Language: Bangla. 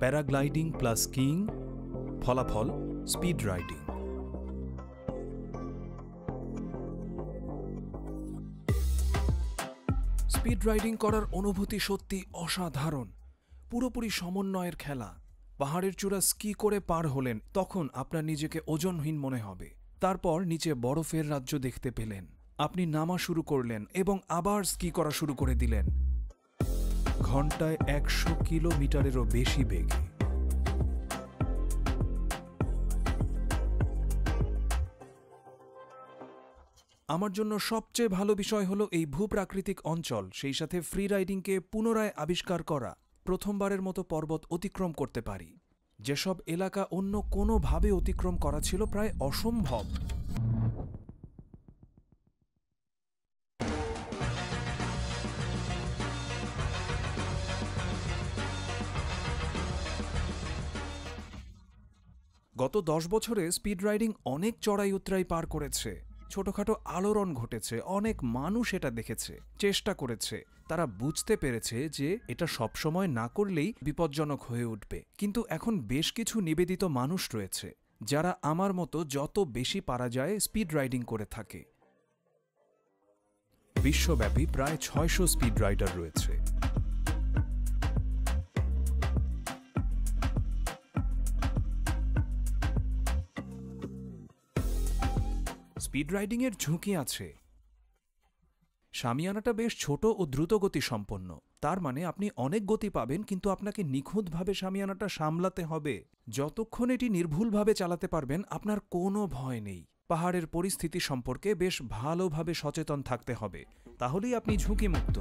প্যারাগ্লাইডিং প্লাস স্কিইং, ফলাফল স্পিড রাইডিং। স্পিড রাইডিং করার অনুভূতি সত্যি অসাধারণ। পুরোপুরি সমন্বয়ের খেলা। পাহাড়ের চূড়া স্কি করে পার হলেন, তখন আপনার নিজেকে ওজনহীন মনে হবে। তারপর নিচে বরফের রাজ্য দেখতে পেলেন। আপনি নামা শুরু করলেন এবং আবার স্কি করা শুরু করে দিলেন, ঘন্টায় 100 কিলোমিটারেরও বেশি বেগে। আমার জন্য সবচেয়ে ভালো বিষয় হলো এই ভূপ্রাকৃতিক অঞ্চল, সেই সাথে ফ্রি রাইডিংকে পুনরায় আবিষ্কার করা। প্রথমবারের মতো পর্বত অতিক্রম করতে পারি, যেসব এলাকা অন্য কোনোভাবে অতিক্রম করা ছিল প্রায় অসম্ভব। গত 10 বছরে স্পিড রাইডিং অনেক চড়াই উতরাই পার করেছে। ছোটখাটো আলোড়ন ঘটেছে, অনেক মানুষ এটা দেখেছে, চেষ্টা করেছে। তারা বুঝতে পেরেছে যে এটা সবসময় না করলেই বিপজ্জনক হয়ে উঠবে। কিন্তু এখন বেশ কিছু নিবেদিত মানুষ রয়েছে যারা আমার মতো যত বেশি পারা যায় স্পিড রাইডিং করে থাকে। বিশ্বব্যাপী প্রায় 600 স্পিড রাইডার রয়েছে। স্পিড রাইডিংয়ের ঝুঁকি আছে। শামিয়ানাটা বেশ ছোট ও দ্রুতগতি সম্পন্ন। তার মানে আপনি অনেক গতি পাবেন, কিন্তু আপনাকে নিখুঁতভাবে শামিয়ানাটা সামলাতে হবে। যতক্ষণ এটি নির্ভুলভাবে চালাতে পারবেন, আপনার কোনো ভয় নেই। পাহাড়ের পরিস্থিতি সম্পর্কে বেশ ভালোভাবে সচেতন থাকতে হবে, তাহলেই আপনি ঝুঁকিমুক্ত।